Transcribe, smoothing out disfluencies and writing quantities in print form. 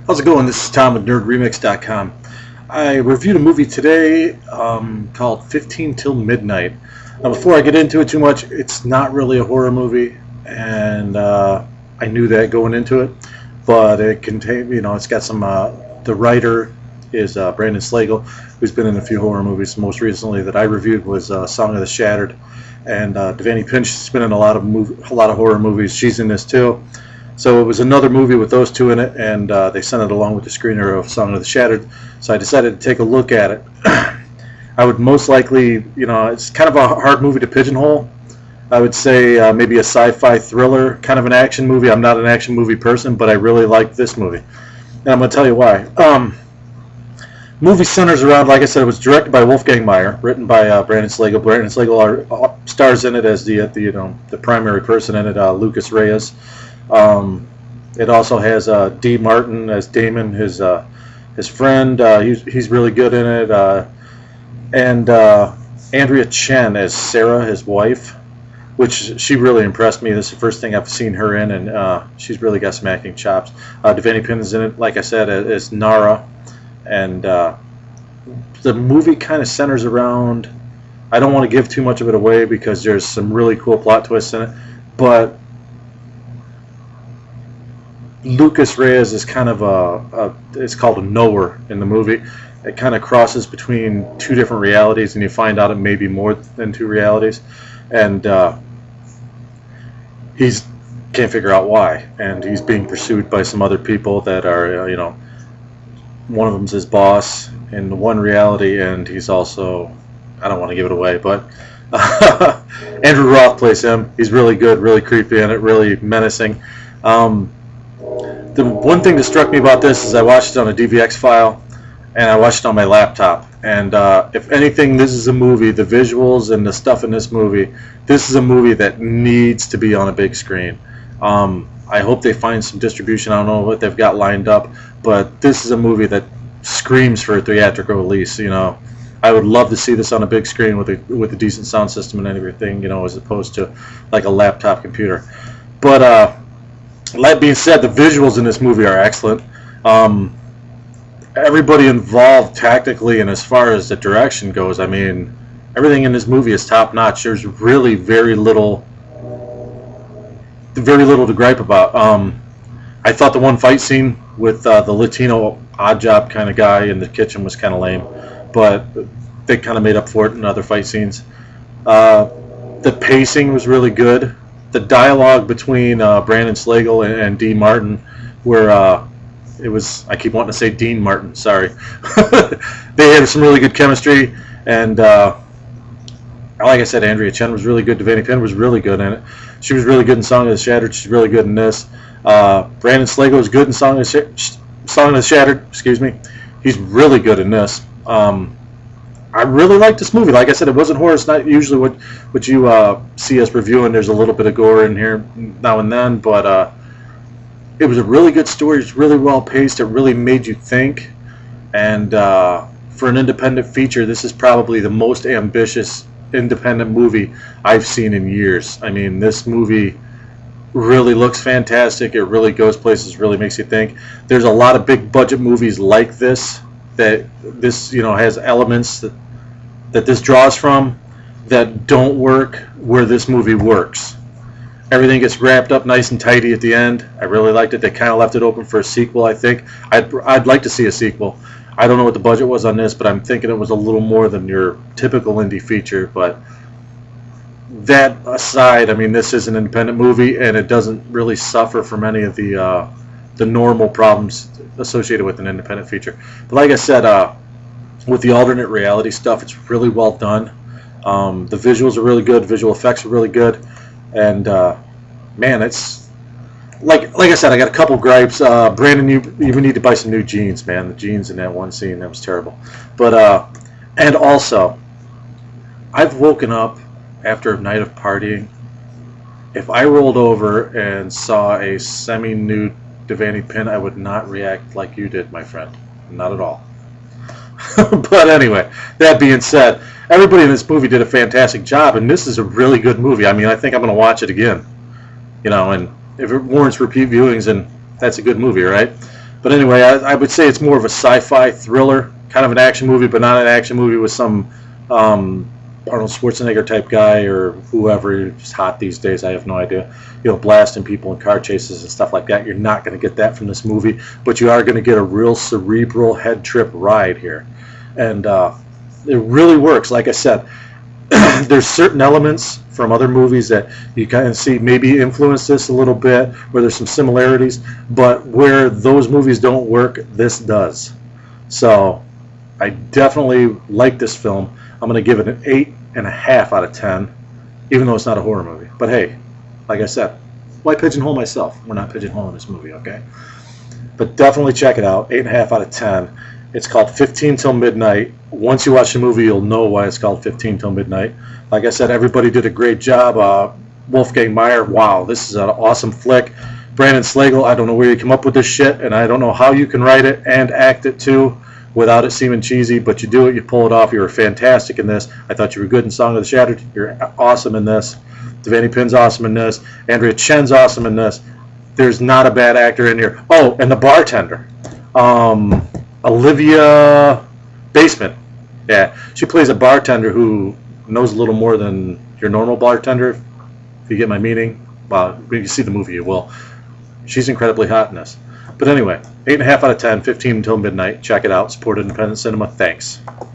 How's it going? This is Tom with NerdRemix.com. I reviewed a movie today called 15 Till Midnight. Now, before I get into it too much, it's not really a horror movie, and I knew that going into it. But it contained, it's got some. The writer is Brandon Slagle, who's been in a few horror movies. Most recently that I reviewed was Song of the Shattered, and Devani Pinch has been in a lot of horror movies. She's in this too. So it was another movie with those two in it, and they sent it along with the screener of Song of the Shattered. So I decided to take a look at it. I would most likely, it's kind of a hard movie to pigeonhole. I would say maybe a sci-fi thriller, kind of an action movie. I'm not an action movie person, but I really like this movie. And I'm going to tell you why. Movie centers around, like I said, it was directed by Wolfgang Meyer, written by Brandon Slagle. Brandon Slagle stars in it as the primary person in it, Lucas Reyes. It also has D. Martin as Damon, his friend. He's really good in it, and Andrea Chen as Sarah, his wife, which she really impressed me. This is the first thing I've seen her in, and she's really got some acting chops. Devani Pinch is in it, like I said, as Nara, and the movie kind of centers around. I don't want to give too much of it away because there's some really cool plot twists in it, but Lucas Reyes is kind of it's called a knower in the movie. It kind of crosses between two different realities, and you find out it may be more than two realities, and he's can't figure out why, and he's being pursued by some other people that are, one of them's his boss in one reality, and he's also, I don't want to give it away, but Andrew Roth plays him. He's really good, really creepy in it, really menacing. The one thing that struck me about this is I watched it on a DVX file, and I watched it on my laptop. And if anything, this is a movie, the visuals and the stuff in this movie, this is a movie that needs to be on a big screen. I hope they find some distribution. I don't know what they've got lined up, but this is a movie that screams for a theatrical release. I would love to see this on a big screen with a decent sound system and everything, as opposed to like a laptop computer. But that being said, the visuals in this movie are excellent. Everybody involved tactically and as far as the direction goes, I mean, everything in this movie is top notch. There's really very little to gripe about. I thought the one fight scene with the Latino odd job kind of guy in the kitchen was kind of lame, but they kind of made up for it in other fight scenes. The pacing was really good. The dialogue between Brandon Slagle and Dean Martin, where it was, I keep wanting to say Dean Martin, sorry. They had some really good chemistry, and like I said, Andrea Chen was really good. Devani Pinch was really good in it. She was really good in Song of the Shattered. She's really good in this. Brandon Slagle was good in Song of the Shattered. Excuse me. He's really good in this. I really like this movie. Like I said, it wasn't horror. It's not usually what you see us reviewing. There's a little bit of gore in here now and then, but it was a really good story. It's really well paced. It really made you think. And for an independent feature, this is probably the most ambitious independent movie I've seen in years. I mean, this movie really looks fantastic. It really goes places, really makes you think. There's a lot of big budget movies like this that this has elements that this draws from that don't work where this movie works. Everything gets wrapped up nice and tidy at the end. I really liked it. They kind of left it open for a sequel, I think. I'd like to see a sequel. I don't know what the budget was on this, but I'm thinking it was a little more than your typical indie feature. But that aside, I mean, this is an independent movie, and it doesn't really suffer from any of the normal problems associated with an independent feature. But like I said, with the alternate reality stuff, it's really well done. The visuals are really good. Visual effects are really good. And man, it's like I said, I got a couple gripes. Brandon, you need to buy some new jeans, man. The jeans in that one scene, that was terrible. But and also, I've woken up after a night of partying. If I rolled over and saw a semi-nude Devani Pinch, I would not react like you did, my friend. Not at all. But anyway, that being said, everybody in this movie did a fantastic job, and this is a really good movie. I mean, I think I'm going to watch it again. And if it warrants repeat viewings, then that's a good movie, right? But anyway, I would say it's more of a sci-fi thriller, kind of an action movie, but not an action movie with some Arnold Schwarzenegger type guy or whoever is hot these days. I have no idea. Blasting people in car chases and stuff like that. You're not going to get that from this movie, but you are going to get a real cerebral head trip ride here, and it really works. Like I said, there's certain elements from other movies that you kind of see maybe influence this a little bit, where there's some similarities, but where those movies don't work, this does. So I definitely like this film. I'm going to give it an 8.5 out of 10, even though it's not a horror movie. But hey, like I said, why pigeonhole myself? We're not pigeonholing this movie, okay? But definitely check it out. 8.5 out of 10. It's called 15 Till Midnight. Once you watch the movie, you'll know why it's called 15 Till Midnight. Like I said, everybody did a great job. Wolfgang Meyer, wow, this is an awesome flick. Brandon Slagle, I don't know where you come up with this shit, and I don't know how you can write it and act it too without it seeming cheesy, but you do it, you pull it off. You were fantastic in this. I thought you were good in Song of the Shattered. You're awesome in this. Devani Pinn's awesome in this. Andrea Chen's awesome in this. There's not a bad actor in here. Oh, and the bartender. Olivia Baseman. Yeah, she plays a bartender who knows a little more than your normal bartender. If you get my meaning, well, when you see the movie, you will. She's incredibly hot in this. But anyway, 8.5 out of 10, 15 Till Midnight. Check it out. Support independent cinema. Thanks.